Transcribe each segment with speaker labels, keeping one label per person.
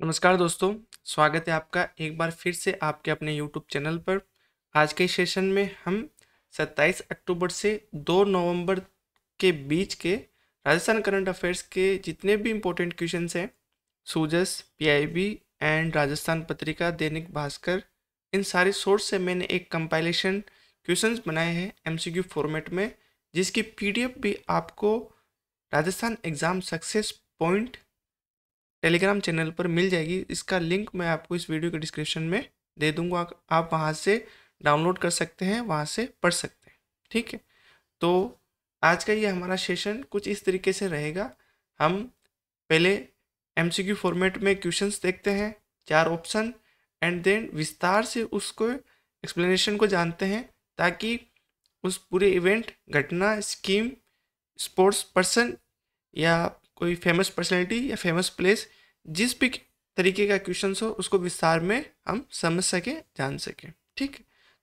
Speaker 1: नमस्कार दोस्तों, स्वागत है आपका एक बार फिर से आपके अपने YouTube चैनल पर। आज के सेशन में हम 27 अक्टूबर से 2 नवंबर के बीच के राजस्थान करंट अफेयर्स के जितने भी इम्पोर्टेंट क्वेश्चंस हैं, सूजस, पीआईबी एंड राजस्थान पत्रिका, दैनिक भास्कर, इन सारे सोर्स से मैंने एक कंपाइलेशन क्वेश्चंस बनाए हैं एमसीक्यू फॉर्मेट में, जिसकी पीडीएफ भी आपको Rajasthan exam success point Telegram channel पर मिल जाएगी। इसका लिंक मैं आपको इस वीडियो के डिस्क्रिप्शन में दे दूंगा, आप वहाँ से डाउनलोड कर सकते हैं, वहाँ से पढ़ सकते हैं। ठीक है, तो आज का ये हमारा सेशन कुछ इस तरीके से रहेगा। हम पहले एमसीक्यू फॉर्मेट में क्वेश्चंस देखते हैं, 4 ऑप्शन, एंड देन विस्तार से उसको एक्सप्लेनेशन को जानते हैं, ताकि उस पूरे इवेंट, घटना, स्कीम, स्पोर्ट्स पर्सन या कोई फेमस पर्सनैलिटी या फेमस प्लेस, जिस भी तरीके का क्वेश्चन हो उसको विस्तार में हम समझ सकें, जान सकें। ठीक,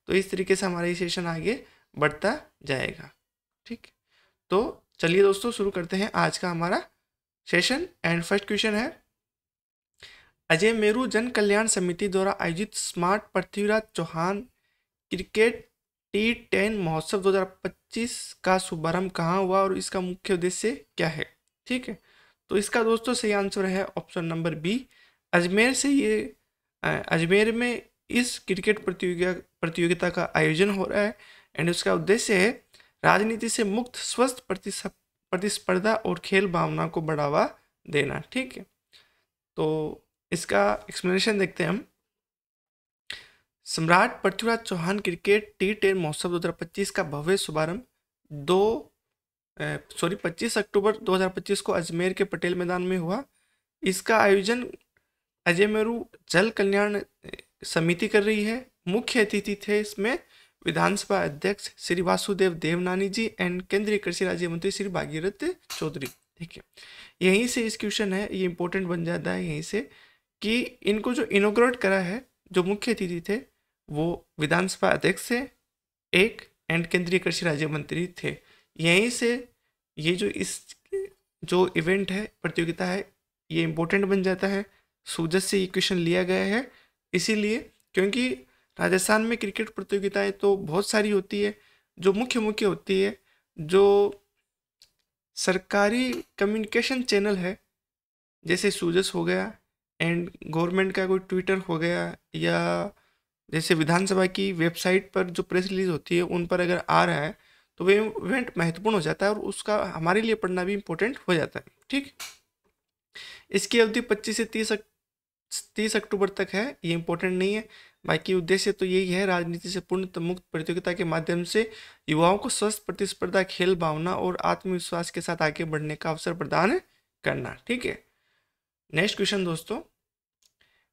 Speaker 1: तो इस तरीके से हमारा ये सेशन आगे बढ़ता जाएगा। ठीक, तो चलिए दोस्तों शुरू करते हैं आज का हमारा सेशन। एंड फर्स्ट क्वेश्चन है, अजय मेरू जन कल्याण समिति द्वारा आयोजित smart Prithviraj Chauhan cricket T10 महोत्सव 2025 का शुभारंभ कहाँ हुआ और इसका मुख्य उद्देश्य क्या है। ठीक है, तो इसका दोस्तों सही आंसर है ऑप्शन नंबर बी, अजमेर से। ये अजमेर में इस क्रिकेट प्रतियोगिता का आयोजन हो रहा है, एंड उसका उद्देश्य है राजनीति से मुक्त, स्वस्थ प्रतिस्पर्धा और खेल भावना को बढ़ावा देना। ठीक है, तो इसका एक्सप्लेनेशन देखते हैं हम। सम्राट पृथ्वीराज चौहान क्रिकेट T10 महोत्सव 2025 का भव्य शुभारंभ 25 अक्टूबर 2025 को अजमेर के पटेल मैदान में हुआ। इसका आयोजन अजय मेरू जल कल्याण समिति कर रही है। मुख्य अतिथि थे इसमें विधानसभा अध्यक्ष श्री वासुदेव देवनानी जी एंड केंद्रीय कृषि राज्य मंत्री श्री भागीरथ चौधरी। ठीक है, यहीं से इस क्वेश्चन है, ये इंपॉर्टेंट बन जाता है यहीं से कि इनको जो इनोग्रेट करा है, जो मुख्य अतिथि थे वो विधानसभा अध्यक्ष थे एक, एंड केंद्रीय कृषि राज्य मंत्री थे। यहीं से ये जो इवेंट है, प्रतियोगिता है, ये इम्पोर्टेंट बन जाता है। सूजत से ये क्वेश्चन लिया गया है इसीलिए क्योंकि राजस्थान में क्रिकेट प्रतियोगिताएं तो बहुत सारी होती है, जो मुख्य होती है, जो सरकारी कम्युनिकेशन चैनल है जैसे सूजस हो गया, एंड गवर्नमेंट का कोई ट्विटर हो गया, या जैसे विधानसभा की वेबसाइट पर जो प्रेस रिलीज होती है उन पर अगर आ रहा है तो वे इवेंट महत्वपूर्ण हो जाता है और उसका हमारे लिए पढ़ना भी इम्पोर्टेंट हो जाता है। ठीक, इसकी अवधि 25 से 30 अक्टूबर तक है, ये इम्पोर्टेंट नहीं है। बाकी उद्देश्य तो यही है, राजनीति से पूर्ण मुक्त प्रतियोगिता के माध्यम से युवाओं को स्वस्थ प्रतिस्पर्धा, खेल भावना और आत्मविश्वास के साथ आगे बढ़ने का अवसर प्रदान करना। ठीक है, नेक्स्ट क्वेश्चन दोस्तों,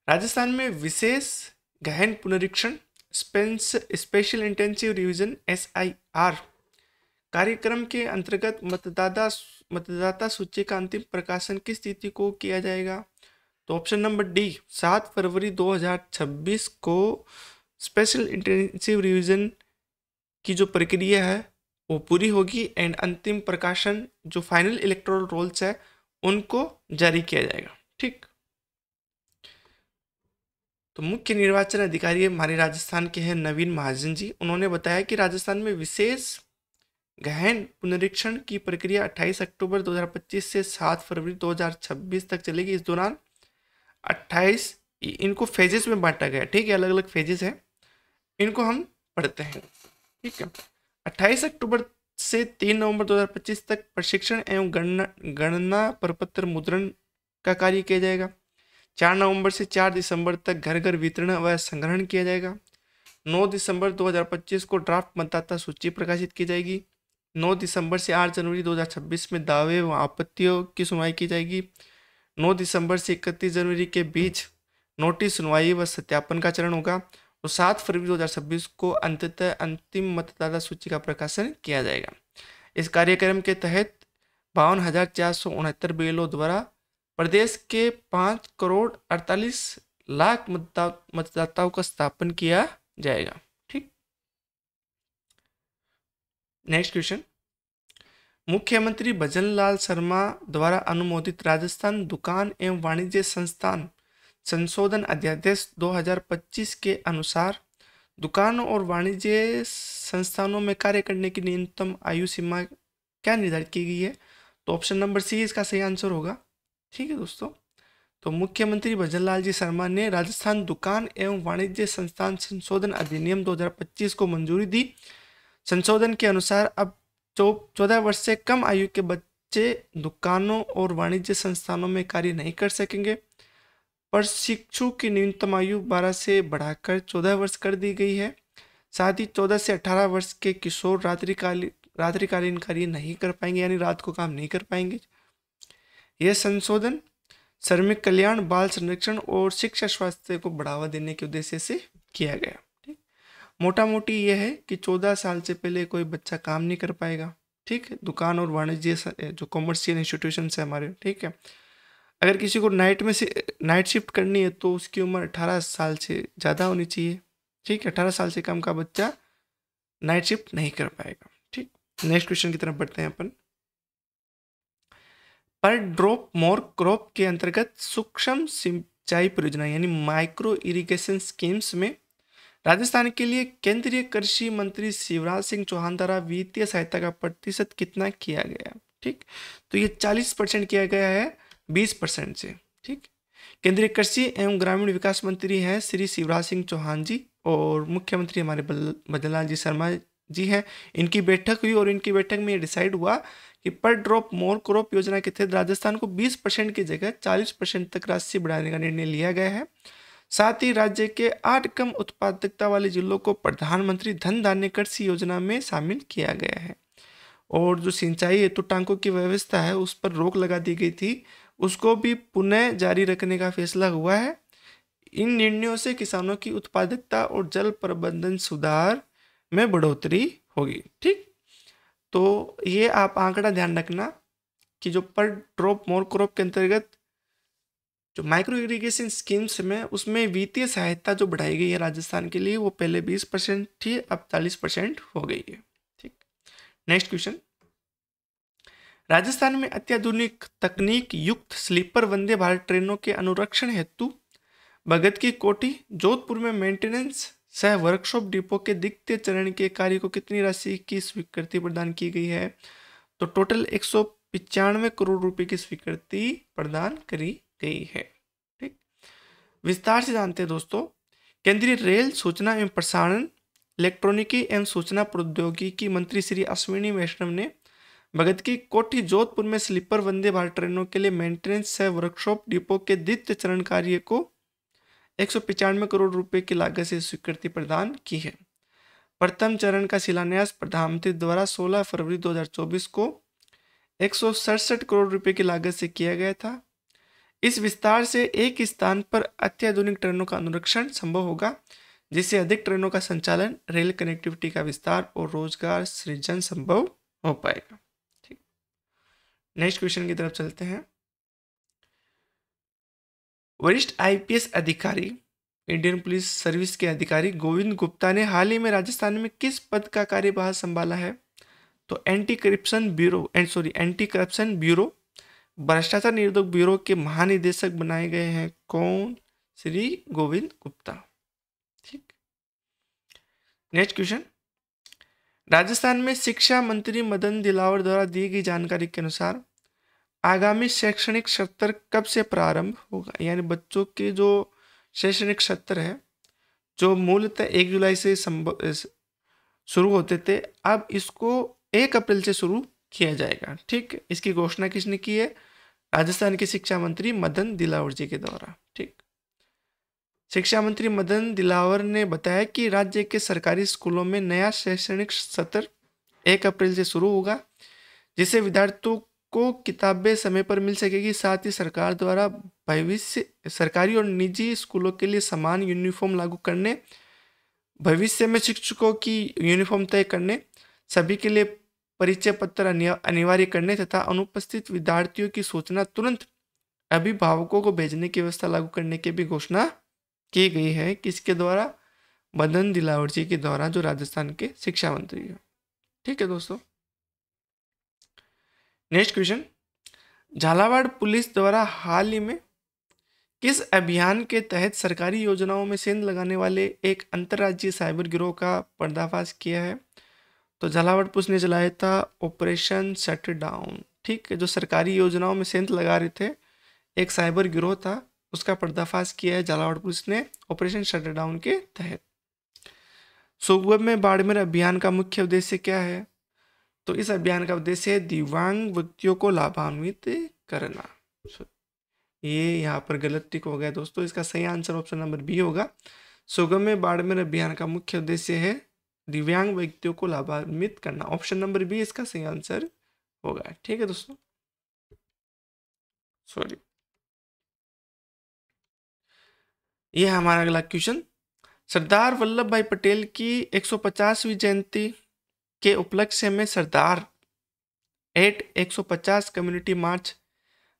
Speaker 1: राजस्थान में विशेष गहन पुनरीक्षण स्पेशल इंटेंसिव रिवीजन SIR कार्यक्रम के अंतर्गत मतदाता सूची का अंतिम प्रकाशन किस तिथि को किया जाएगा। तो ऑप्शन नंबर डी, 7 फरवरी 2026 को स्पेशल इंटेंसिव रिवीजन की जो प्रक्रिया है वो पूरी होगी, एंड अंतिम प्रकाशन जो फाइनल इलेक्टोरल रोल्स है उनको जारी किया जाएगा। ठीक, तो मुख्य निर्वाचन अधिकारी हमारे राजस्थान के हैं नवीन महाजन जी। उन्होंने बताया कि राजस्थान में विशेष गहन पुनरीक्षण की प्रक्रिया 28 अक्टूबर 2025 से 7 फरवरी 2026 तक चलेगी। इस दौरान 28 इनको फेजेस में बांटा गया। ठीक है, अलग अलग फेजेस हैं, इनको हम पढ़ते हैं। ठीक है, 28 अक्टूबर से 3 नवंबर 2025 तक प्रशिक्षण एवं गणना प्रपत्र मुद्रण का कार्य किया जाएगा। 4 नवंबर से 4 दिसंबर तक घर घर वितरण व संग्रहण किया जाएगा। 9 दिसंबर 2025 को ड्राफ्ट मतदाता सूची प्रकाशित की जाएगी। 9 दिसंबर से 8 जनवरी 2026 में दावे व आपत्तियों की सुनवाई की जाएगी। 9 दिसंबर से 31 जनवरी के बीच नोटिस, सुनवाई व सत्यापन का चरण होगा, और 7 फरवरी 2026 को अंततः अंतिम मतदाता सूची का प्रकाशन किया जाएगा। इस कार्यक्रम के तहत 52,469 BLO द्वारा प्रदेश के 5,48,00,000 मतदाताओं का स्थापन किया जाएगा। ठीक, नेक्स्ट क्वेश्चन, मुख्यमंत्री भजन लाल शर्मा द्वारा अनुमोदित राजस्थान दुकान एवं वाणिज्य संस्थान संशोधन अध्यादेश 2025 के अनुसार दुकानों और वाणिज्य संस्थानों में कार्य करने की न्यूनतम आयु सीमा क्या निर्धारित की गई है? तो ऑप्शन नंबर सी इसका सही आंसर होगा। ठीक है दोस्तों, तो मुख्यमंत्री भजनलाल जी शर्मा ने राजस्थान दुकान एवं वाणिज्य संस्थान संशोधन अधिनियम 2025 को मंजूरी दी। संशोधन के अनुसार अब 14 वर्ष से कम आयु के बच्चे दुकानों और वाणिज्य संस्थानों में कार्य नहीं कर सकेंगे। प्रशिक्षु की न्यूनतम आयु 12 से बढ़ाकर 14 वर्ष कर दी गई है। साथ ही 14 से 18 वर्ष के किशोर रात्रिकालीन कार्य नहीं कर पाएंगे, यानी रात को काम नहीं कर पाएंगे। यह संशोधन श्रमिक कल्याण, बाल संरक्षण और शिक्षा स्वास्थ्य को बढ़ावा देने के उद्देश्य से किया गया। ठीक, मोटा मोटी यह है कि 14 साल से पहले कोई बच्चा काम नहीं कर पाएगा। ठीक है, दुकान और वाणिज्य जो कॉमर्शियल इंस्टीट्यूशन है हमारे, ठीक है, अगर किसी को नाइट शिफ्ट करनी है तो उसकी उम्र 18 साल से ज़्यादा होनी चाहिए। ठीक है, 18 साल से कम का बच्चा नाइट शिफ्ट नहीं कर पाएगा। ठीक, नेक्स्ट क्वेश्चन की तरफ बढ़ते हैं अपन। पर ड्रॉप मोर क्रॉप के अंतर्गत सूक्ष्म सिंचाई परियोजना यानी माइक्रो इरिगेशन स्कीम्स में राजस्थान के लिए केंद्रीय कृषि मंत्री शिवराज सिंह चौहान द्वारा वित्तीय सहायता का प्रतिशत कितना किया गया? ठीक, तो ये 40% किया गया है 20% से। ठीक, केंद्रीय कृषि एवं ग्रामीण विकास मंत्री हैं श्री शिवराज सिंह चौहान जी और मुख्यमंत्री हमारे भजनलाल जी शर्मा जी हैं। इनकी बैठक हुई और इनकी बैठक में ये डिसाइड हुआ कि पर ड्रॉप मोर क्रॉप योजना के तहत राजस्थान को 20% की जगह 40% तक राशि बढ़ाने का निर्णय लिया गया है। साथ ही राज्य के 8 कम उत्पादकता वाले जिलों को प्रधानमंत्री धन धान्य कृषि योजना में शामिल किया गया है। और जो सिंचाई हेतु टांकों की व्यवस्था है उस पर रोक लगा दी गई थी, उसको भी पुनः जारी रखने का फैसला हुआ है। इन निर्णयों से किसानों की उत्पादकता और जल प्रबंधन सुधार में बढ़ोतरी होगी। ठीक, तो ये आप आंकड़ा ध्यान रखना कि जो पर ड्रॉप मोर क्रॉप के अंतर्गत जो माइक्रो इरिगेशन स्कीम्स में उसमें वित्तीय सहायता जो बढ़ाई गई है राजस्थान के लिए वो पहले 20% थी, अब 40% हो गई है। ठीक, नेक्स्ट क्वेश्चन। राजस्थान में अत्याधुनिक तकनीक युक्त स्लीपर वंदे भारत ट्रेनों के अनुरक्षण हेतु भगत की कोठी जोधपुर में मेंटेनेंस सह वर्कशॉप डिपो के द्वितीय चरण के कार्य को कितनी राशि की स्वीकृति प्रदान की गई है? तो टोटल 195 करोड़ रुपए की स्वीकृति प्रदान करी गई है। ठीक, विस्तार से जानते हैं दोस्तों। केंद्रीय रेल, सूचना एवं प्रसारण, इलेक्ट्रॉनिकी एवं सूचना प्रौद्योगिकी मंत्री श्री अश्विनी वैष्णव ने भगत की कोठी जोधपुर में स्लीपर वंदे भारत ट्रेनों के लिए मेंटेनेंस सह वर्कशॉप डिपो के द्वितीय चरण कार्य को 195 करोड़ रुपए की लागत से स्वीकृति प्रदान की है। प्रथम चरण का शिलान्यास प्रधानमंत्री द्वारा 16 फरवरी 2024 को 167 करोड़ रुपए की लागत से किया गया था। इस विस्तार से एक स्थान पर अत्याधुनिक ट्रेनों का अनुरक्षण संभव होगा, जिससे अधिक ट्रेनों का संचालन, रेल कनेक्टिविटी का विस्तार और रोजगार सृजन संभव हो पाएगा। ठीक, नेक्स्ट क्वेश्चन की तरफ चलते हैं। वरिष्ठ आईपीएस अधिकारी, इंडियन पुलिस सर्विस के अधिकारी गोविंद गुप्ता ने हाल ही में राजस्थान में किस पद का कार्यभार संभाला है? तो एंटी करप्शन ब्यूरो, भ्रष्टाचार निरोधक ब्यूरो के महानिदेशक बनाए गए हैं। कौन? श्री गोविंद गुप्ता। ठीक, नेक्स्ट क्वेश्चन। राजस्थान में शिक्षा मंत्री मदन दिलावर द्वारा दी गई जानकारी के अनुसार आगामी शैक्षणिक सत्र कब से प्रारंभ होगा? यानी बच्चों के जो शैक्षणिक सत्र है जो मूलतः 1 जुलाई से शुरू होते थे, अब इसको 1 अप्रैल से शुरू किया जाएगा। ठीक, इसकी घोषणा किसने की है? राजस्थान के शिक्षा मंत्री मदन दिलावर जी के द्वारा। ठीक, शिक्षा मंत्री मदन दिलावर ने बताया कि राज्य के सरकारी स्कूलों में नया शैक्षणिक सत्र 1 अप्रैल से शुरू होगा, जिससे विद्यार्थियों को किताबें समय पर मिल सकेगी। साथ ही सरकार द्वारा सरकारी और निजी स्कूलों के लिए समान यूनिफॉर्म लागू करने, भविष्य में शिक्षकों की यूनिफॉर्म तय करने, सभी के लिए परिचय पत्र अनिवार्य करने तथा अनुपस्थित विद्यार्थियों की सूचना तुरंत अभिभावकों को भेजने की व्यवस्था लागू करने की भी घोषणा की गई है। किसके द्वारा? मदन दिलावर जी के द्वारा, जो राजस्थान के शिक्षा मंत्री है। ठीक है दोस्तों, नेक्स्ट क्वेश्चन। झालावाड़ पुलिस द्वारा हाल ही में किस अभियान के तहत सरकारी योजनाओं में सेंध लगाने वाले एक अंतर्राज्यीय साइबर गिरोह का पर्दाफाश किया है? तो झालावाड़ पुलिस ने चलाया था ऑपरेशन शट डाउन। ठीक है, जो सरकारी योजनाओं में सेंध लगा रहे थे एक साइबर गिरोह था, उसका पर्दाफाश किया है झालावाड़ पुलिस ने ऑपरेशन शट डाउन के तहत। सुगम में बाड़मेर अभियान का मुख्य उद्देश्य क्या है? तो इस अभियान का उद्देश्य है दिव्यांग व्यक्तियों को लाभान्वित करना। ये यहाँ पर गलत टिक हो गया दोस्तों, इसका सही आंसर ऑप्शन नंबर बी होगा। सुगम्य बाड़मेर अभियान का मुख्य उद्देश्य है दिव्यांग व्यक्तियों को लाभान्वित करना। ऑप्शन नंबर बी इसका सही आंसर होगा। ठीक है दोस्तों, सॉरी। ये है हमारा अगला क्वेश्चन। सरदार वल्लभ भाई पटेल की 150वीं जयंती के उपलक्ष्य में सरदार एट 150 कम्युनिटी मार्च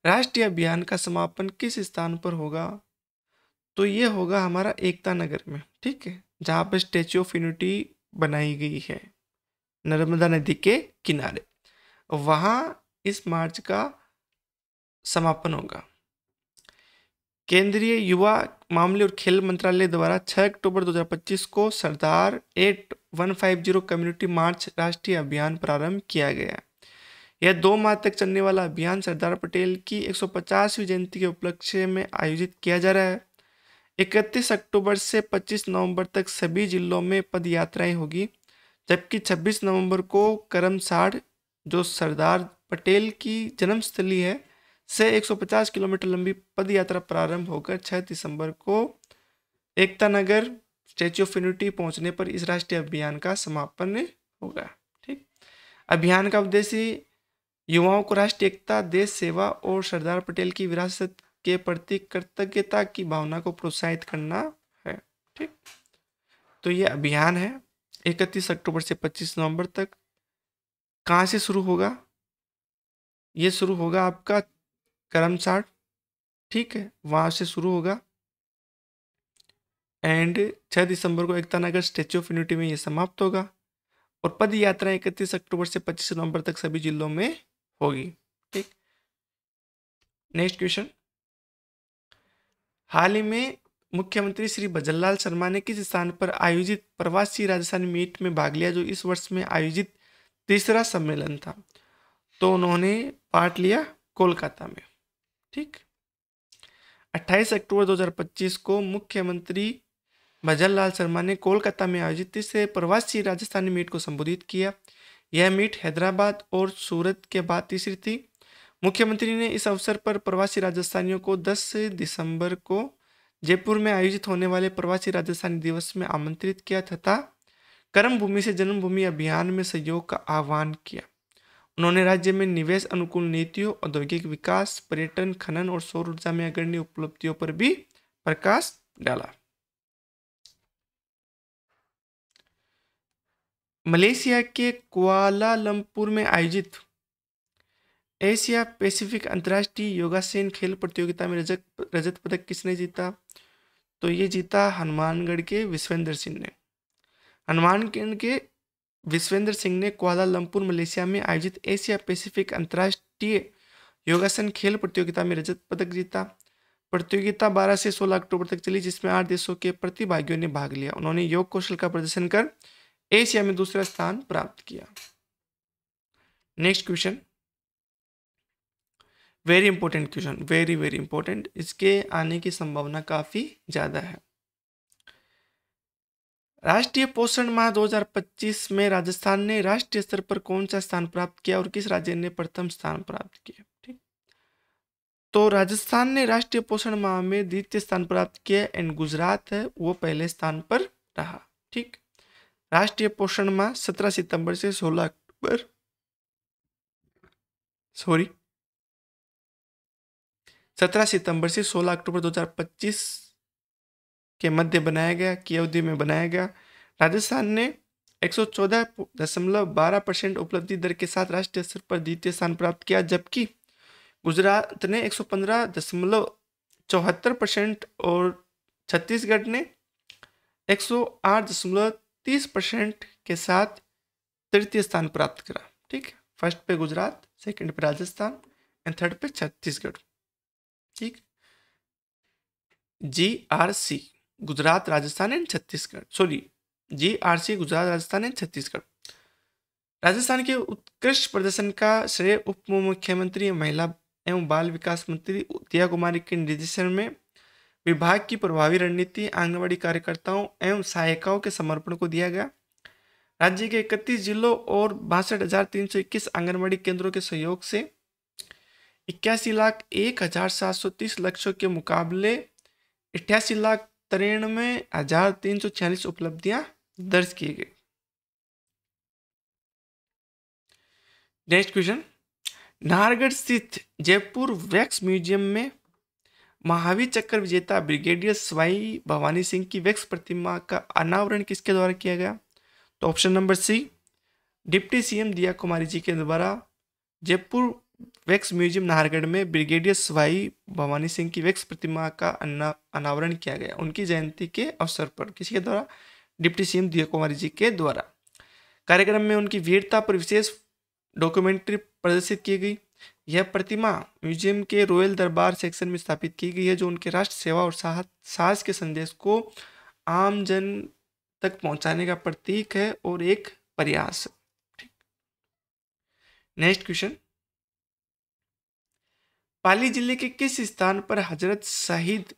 Speaker 1: राष्ट्रीय अभियान का समापन किस स्थान पर होगा? तो ये होगा हमारा एकता नगर में। ठीक है, जहाँ पर स्टेच्यू ऑफ यूनिटी बनाई गई है नर्मदा नदी के किनारे, वहाँ इस मार्च का समापन होगा। केंद्रीय युवा मामले और खेल मंत्रालय द्वारा 6 अक्टूबर 2025 को सरदार 8150 कम्युनिटी मार्च राष्ट्रीय अभियान प्रारंभ किया गया। यह 2 माह तक चलने वाला अभियान सरदार पटेल की 150वीं जयंती के उपलक्ष्य में आयोजित किया जा रहा है। 31 अक्टूबर से 25 नवंबर तक सभी जिलों में पद यात्राएं होगी, जबकि 26 नवंबर को करमसाड़, जो सरदार पटेल की जन्मस्थली है, से 150 किलोमीटर लंबी पद यात्रा प्रारंभ होकर 6 दिसंबर को Ekta Nagar statue of unity पहुंचने पर इस राष्ट्रीय अभियान का समापन होगा। ठीक, अभियान का उद्देश्य युवाओं को राष्ट्रीय एकता, देश सेवा और सरदार पटेल की विरासत के प्रति कृतज्ञता की भावना को प्रोत्साहित करना है। ठीक, तो ये अभियान है 31 अक्टूबर से 25 नवंबर तक। कहाँ से शुरू होगा? ये शुरू होगा आपका करमसाड़, ठीक है, वहाँ से शुरू होगा एंड 6 दिसंबर को Ekta Nagar statue of unity में ये समाप्त होगा और पद यात्रा 31 अक्टूबर से 25 नवंबर तक सभी जिलों में होगी। ठीक, नेक्स्ट क्वेश्चन। हाल ही में मुख्यमंत्री श्री भजनलाल शर्मा ने किस स्थान पर आयोजित प्रवासी राजस्थानी मीट में भाग लिया, जो इस वर्ष में आयोजित तीसरा सम्मेलन था? तो उन्होंने पार्ट लिया कोलकाता में। ठीक, 28 अक्टूबर 2025 को मुख्यमंत्री भजनलाल शर्मा ने कोलकाता में आयोजित तीसरे प्रवासी राजस्थानी मीट को संबोधित किया। यह मीट हैदराबाद और सूरत के बाद तीसरी थी। मुख्यमंत्री ने इस अवसर पर प्रवासी राजस्थानियों को 10 दिसंबर को जयपुर में आयोजित होने वाले प्रवासी राजस्थानी दिवस में आमंत्रित किया तथा कर्मभूमि से जन्मभूमि अभियान में सहयोग का आह्वान किया। उन्होंने राज्य में निवेश अनुकूल नीतियों, औद्योगिक विकास, पर्यटन, खनन और सौर ऊर्जा में अग्रणी उपलब्धियों पर भी प्रकाश डाला। मलेशिया के कुआलालंपुर में आयोजित एशिया पैसिफिक अंतर्राष्ट्रीय योगासन खेल प्रतियोगिता में रजत पदक किसने जीता? तो ये जीता हनुमानगढ़ के विश्वेंद्र सिंह ने। हनुमानगढ़ के विश्वेंद्र सिंह ने कुआलालंपुर मलेशिया में आयोजित एशिया पैसिफिक अंतर्राष्ट्रीय योगासन खेल प्रतियोगिता में रजत पदक जीता। प्रतियोगिता 12 से 16 अक्टूबर तक चली, जिसमें 8 देशों के प्रतिभागियों ने भाग लिया। उन्होंने योग कौशल का प्रदर्शन कर एशिया में दूसरा स्थान प्राप्त किया। Next question, very important question, very important, इसके आने की संभावना काफी ज्यादा है। राष्ट्रीय पोषण माह 2025 में राजस्थान ने राष्ट्रीय स्तर पर कौन सा स्थान प्राप्त किया और किस राज्य ने प्रथम स्थान प्राप्त किया? ठीक, तो राजस्थान ने राष्ट्रीय पोषण माह में द्वितीय स्थान प्राप्त किया एंड गुजरात है वो पहले स्थान पर रहा। ठीक, राष्ट्रीय पोषण माह 17 सितंबर से 16 अक्टूबर 17 सितंबर से 16 अक्टूबर 2025 के मध्य बनाया गया, की अवधि में बनाया गया। राजस्थान ने 114.12% उपलब्धि दर के साथ राष्ट्रीय स्तर पर द्वितीय स्थान प्राप्त किया, जबकि गुजरात ने 115.74% और छत्तीसगढ़ ने 108.30% के साथ तृतीय स्थान प्राप्त करा। ठीक है, फर्स्ट पे गुजरात, सेकंड पे राजस्थान एंड थर्ड पे छत्तीसगढ़। ठीक, GRC Gujarat, Rajasthan and Chhattisgarh, sorry GRC Gujarat, Rajasthan and Chhattisgarh. Rajasthan के उत्कृष्ट प्रदर्शन का श्रेय उप मुख्यमंत्री महिला एवं बाल विकास मंत्री दिया कुमारी के निर्देशन में विभाग की प्रभावी रणनीति आंगनबाड़ी कार्यकर्ताओं एवं सहायिकाओं के समर्पण को दिया गया। राज्य के 31 जिलों और 62,321 आंगनबाड़ी केंद्रों के सहयोग से 81,01,730 लक्ष्यों के मुकाबले 88,93,346 उपलब्धियां दर्ज की गई। नेक्स्ट क्वेश्चन, नाहरगढ़ स्थित जयपुर वैक्स म्यूजियम में महावीर चक्र विजेता ब्रिगेडियर सवाई भवानी सिंह की वैक्स प्रतिमा का अनावरण किसके द्वारा किया गया? तो option number C, deputy CM Diya Kumari जी के द्वारा जयपुर वैक्स म्यूजियम नाहरगढ़ में ब्रिगेडियर सवाई भवानी सिंह की वैक्स प्रतिमा का अनावरण किया गया उनकी जयंती के अवसर पर। किसके द्वारा? डिप्टी सीएम दिया कुमारी जी के द्वारा। कार्यक्रम में उनकी वीरता पर विशेष डॉक्यूमेंट्री प्रदर्शित की गई। यह प्रतिमा म्यूजियम के रॉयल दरबार सेक्शन में स्थापित की गई है, जो उनके राष्ट्र सेवा और साहस के संदेश को आम जन तक पहुंचाने का प्रतीक है और एक प्रयास है। ठीक। नेक्स्ट क्वेश्चन, पाली जिले के किस स्थान पर हजरत शहीद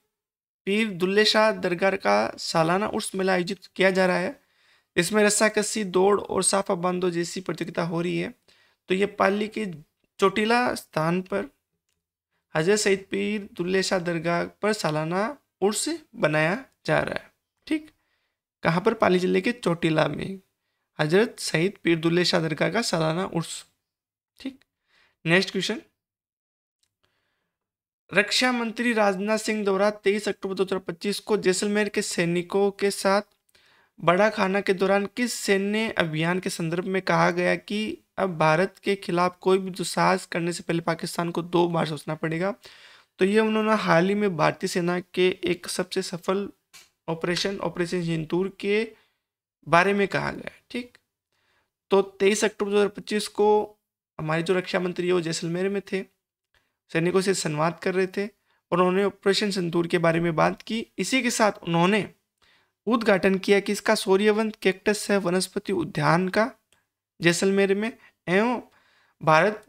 Speaker 1: पीर दुल्ले शाह दरगाह का सालाना उर्स मेला आयोजित किया जा रहा है? इसमें रस्साकसी, दौड़ और साफा बांधो जैसी प्रतियोगिता हो रही है। तो ये पाली के चोटीला स्थान पर हजरत शहीद पीर दुल्ले शाह दरगाह पर सालाना उर्स बनाया जा रहा है। ठीक, कहाँ पर? पाली जिले के चोटीला में हजरत शहीद पीर दुल्ले शाह दरगाह का सालाना उर्स। ठीक। नेक्स्ट क्वेश्चन, रक्षा मंत्री राजनाथ सिंह द्वारा 23 अक्टूबर 2025 को जैसलमेर के सैनिकों के साथ बड़ा खाना के दौरान किस सैन्य अभियान के संदर्भ में कहा गया कि अब भारत के खिलाफ कोई भी दुस्साहस करने से पहले पाकिस्तान को 2 बार सोचना पड़ेगा? तो ये उन्होंने हाल ही में भारतीय सेना के एक सबसे सफल ऑपरेशन सिंदूर के बारे में कहा गया है। ठीक, तो 23 अक्टूबर 2025 को हमारे जो रक्षा मंत्री है वो जैसलमेर में थे, सैनिकों से संवाद कर रहे थे और उन्होंने ऑपरेशन सिंदूर के बारे में बात की। इसी के साथ उन्होंने उद्घाटन किया कि इसका सूर्यवंत कैक्टस है वनस्पति उद्यान का जैसलमेर में एवं भारत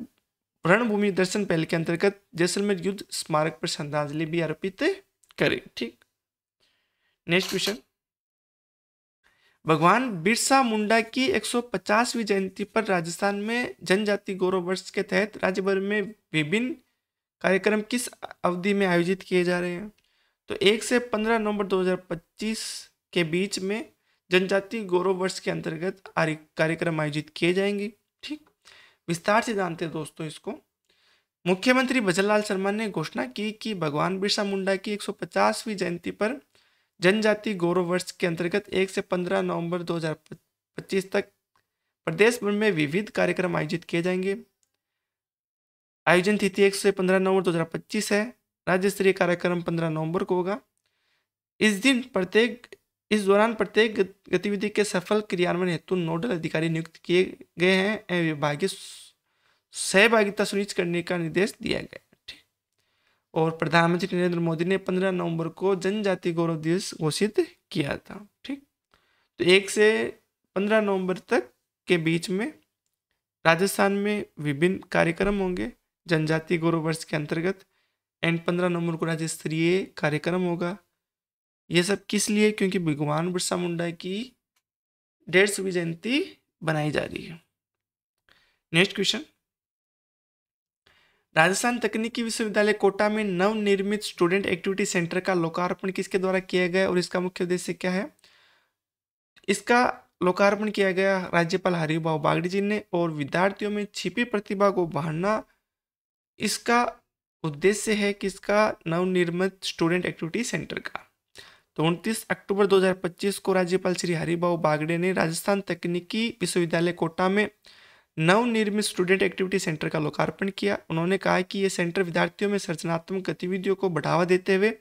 Speaker 1: रणभूमि दर्शन पहल के अंतर्गत जैसलमेर युद्ध स्मारक पर श्रद्धांजलि भी अर्पित करें। ठीक। नेक्स्ट क्वेश्चन, भगवान बिरसा मुंडा की 150वीं जयंती पर राजस्थान में जनजाति गौरव वर्ष के तहत राज्य भर में विभिन्न कार्यक्रम किस अवधि में आयोजित किए जा रहे हैं? तो 1 से 15 नवंबर 2025 के बीच में जनजाति गौरव वर्ष के अंतर्गत कार्यक्रम आयोजित किए जाएंगे। ठीक, विस्तार से जानते हैं दोस्तों इसको। मुख्यमंत्री भजनलाल शर्मा ने घोषणा की कि भगवान बिरसा मुंडा की 150वीं जयंती पर जनजाति गौरव वर्ष के अंतर्गत 1 से 15 नवंबर 2025 तक प्रदेश भर में विविध कार्यक्रम आयोजित किए जाएंगे। आयोजन तिथि 1 से 15 नवंबर 2025 है। राज्य स्तरीय कार्यक्रम 15 नवंबर को होगा। इस दौरान प्रत्येक गतिविधि के सफल क्रियान्वयन हेतु नोडल अधिकारी नियुक्त किए गए हैं एवं विभागीय सहभागिता सुनिश्चित करने का निर्देश दिया गया। ठीक, और प्रधानमंत्री नरेंद्र मोदी ने 15 नवंबर को जनजाति गौरव दिवस घोषित किया था। ठीक, तो 1 से 15 नवंबर तक के बीच में राजस्थान में विभिन्न कार्यक्रम होंगे जनजाति गौरव वर्ष के अंतर्गत एंड 15 नवंबर को राज्य स्तरीय कार्यक्रम होगा। ये सब किस लिए? क्योंकि भगवान बिरसा मुंडा की 150वीं जयंती बनाई जा रही है। नेक्स्ट क्वेश्चन, राजस्थान तकनीकी विश्वविद्यालय कोटा में नवनिर्मित स्टूडेंट एक्टिविटी सेंटर का लोकार्पण किसके द्वारा किया गया और इसका मुख्य उद्देश्य क्या है? इसका लोकार्पण किया गया राज्यपाल हरिभाऊ बागड़ी जी ने और विद्यार्थियों में छिपी प्रतिभा को उभारना इसका उद्देश्य है कि इसका नवनिर्मित स्टूडेंट एक्टिविटी सेंटर का। तो 29 अक्टूबर 2025 को राज्यपाल श्री हरिभाऊ बागड़े ने राजस्थान तकनीकी विश्वविद्यालय कोटा में नवनिर्मित स्टूडेंट एक्टिविटी सेंटर का लोकार्पण किया। उन्होंने कहा कि यह सेंटर विद्यार्थियों में सृजनात्मक गतिविधियों को बढ़ावा देते हुए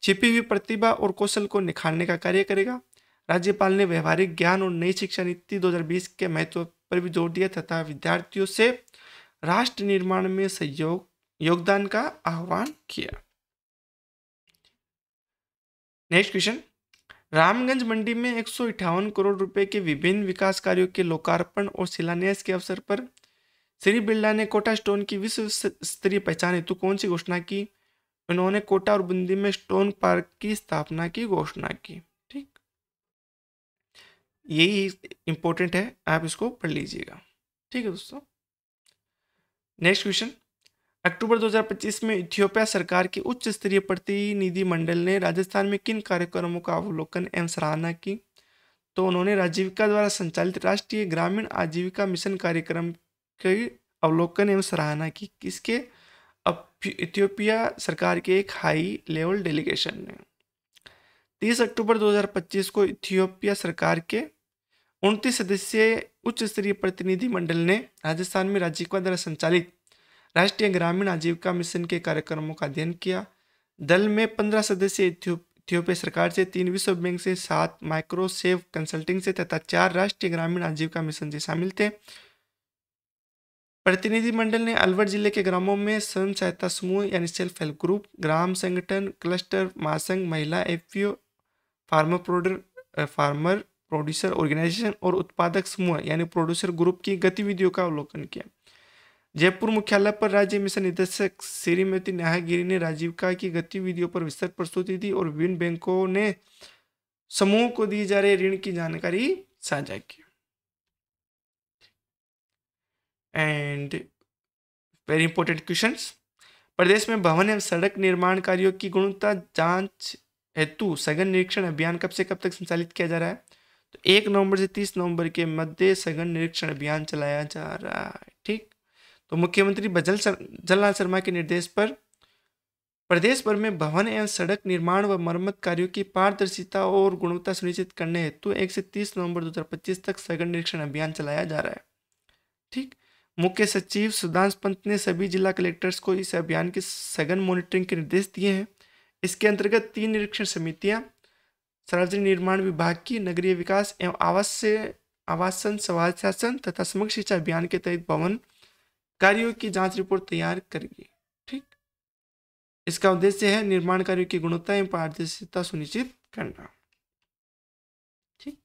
Speaker 1: छिपी हुई प्रतिभा और कौशल को निखारने का कार्य करेगा। राज्यपाल ने व्यवहारिक ज्ञान और नई शिक्षा नीति 2020 के महत्व पर भी जोर दिया तथा विद्यार्थियों से राष्ट्र निर्माण में योगदान का आह्वान किया। नेक्स्ट क्वेश्चन, रामगंज मंडी में 158 करोड़ रुपए के विभिन्न विकास कार्यों के लोकार्पण और शिलान्यास के अवसर पर श्री बिरला ने कोटा स्टोन की विश्व स्तरीय पहचान हेतु कौन सी घोषणा की? उन्होंने कोटा और बूंदी में स्टोन पार्क की स्थापना की घोषणा की। ठीक, यही इंपॉर्टेंट है, आप इसको पढ़ लीजिएगा। ठीक है दोस्तों। नेक्स्ट क्वेश्चन, अक्टूबर 2025 में इथियोपिया सरकार के उच्च स्तरीय प्रतिनिधि मंडल ने राजस्थान में किन कार्यक्रमों का अवलोकन एवं सराहना की? तो उन्होंने राजीविका द्वारा संचालित राष्ट्रीय ग्रामीण आजीविका मिशन कार्यक्रम के अवलोकन एवं सराहना की। किसके? इथियोपिया सरकार के एक हाई लेवल डेलीगेशन ने। 30 अक्टूबर 2025 को इथियोपिया सरकार के 29 सदस्यीय उच्च स्तरीय प्रतिनिधि मंडल ने राजस्थान में राजीविका द्वारा संचालित राष्ट्रीय ग्रामीण आजीविका मिशन के कार्यक्रमों का अध्ययन किया। दल में 15 सदस्य इथियोपिया सरकार से, 3 विश्व बैंक से, 7 माइक्रोसेव कंसल्टिंग से तथा 4 राष्ट्रीय ग्रामीण आजीविका मिशन से शामिल थे। प्रतिनिधिमंडल ने अलवर जिले के ग्रामों में स्वयं सहायता समूह यानी सेल्फ हेल्प ग्रुप, ग्राम संगठन, क्लस्टर, महासंघ, महिला एफपीओ, फार्मर प्रोड्यूसर ऑर्गेनाइजेशन और उत्पादक समूह यानी प्रोड्यूसर ग्रुप की गतिविधियों का अवलोकन किया। जयपुर मुख्यालय पर राज्य मिशन निदेशक श्रीमती नेहा गिरी ने राजीविका की गतिविधियों पर विस्तृत प्रस्तुति दी और विभिन्न बैंकों ने समूह को दी जा रहे ऋण की जानकारी साझा की। एंड वेरी इंपॉर्टेंट क्वेश्चंस, प्रदेश में भवन एवं सड़क निर्माण कार्यों की गुणवत्ता जांच हेतु सघन निरीक्षण अभियान कब से कब तक संचालित किया जा रहा है? तो 1 नवंबर से 30 नवंबर के मध्य सघन निरीक्षण अभियान चलाया जा रहा है। ठीक, तो मुख्यमंत्री जलनाथ शर्मा के निर्देश पर प्रदेश भर में भवन एवं सड़क निर्माण व मरम्मत कार्यों की पारदर्शिता और गुणवत्ता सुनिश्चित करने हेतु 1 से 30 नवंबर 2025 तक सघन निरीक्षण अभियान चलाया जा रहा है। ठीक, मुख्य सचिव सुधांशु पंत ने सभी जिला कलेक्टर्स को इस अभियान की सघन मॉनिटरिंग के निर्देश दिए हैं। इसके अंतर्गत 3 निरीक्षण समितियां सार्वजनिक निर्माण विभाग की नगरीय विकास एवं आवासन समाज शासन तथा समग्र शिक्षा अभियान के तहत भवन कार्यों की जांच रिपोर्ट तैयार करेगी। ठीक, इसका उद्देश्य है निर्माण कार्यों की गुणवत्ता एवं पारदर्शिता सुनिश्चित करना। ठीक,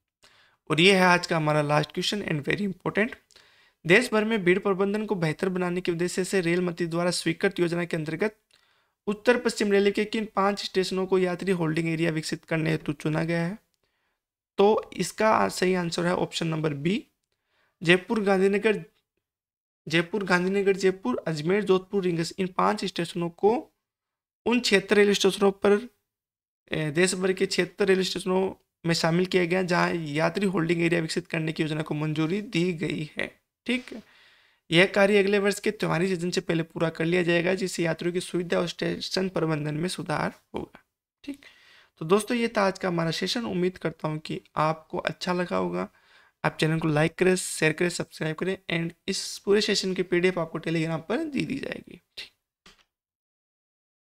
Speaker 1: और ये है आज का हमारा last question and very important. देश भर में भीड़ प्रबंधन को बेहतर बनाने के उद्देश्य से रेल मंत्री द्वारा स्वीकृत योजना के अंतर्गत उत्तर पश्चिम रेलवे के किन 5 स्टेशनों को यात्री होल्डिंग एरिया विकसित करने हेतु चुना गया है? तो इसका सही आंसर है option number B, Jaipur Gandhinagar, Jaipur, Ajmer, Jodhpur, Ringas. इन 5 स्टेशनों को उन 76 रेलवे स्टेशनों पर देश भर के 76 रेलवे स्टेशनों में शामिल किया गया जहां यात्री होल्डिंग एरिया विकसित करने की योजना को मंजूरी दी गई है। ठीक, यह कार्य अगले वर्ष के त्योहारी सीजन से पहले पूरा कर लिया जाएगा, जिससे यात्रियों की सुविधा और स्टेशन प्रबंधन में सुधार होगा। ठीक, तो दोस्तों ये था आज का हमारा सेशन। उम्मीद करता हूँ कि आपको अच्छा लगा होगा। आप चैनल को लाइक करें, शेयर करें, सब्सक्राइब करें एंड इस पूरे सेशन की पीडीएफ आपको टेलीग्राम पर दी जाएगी।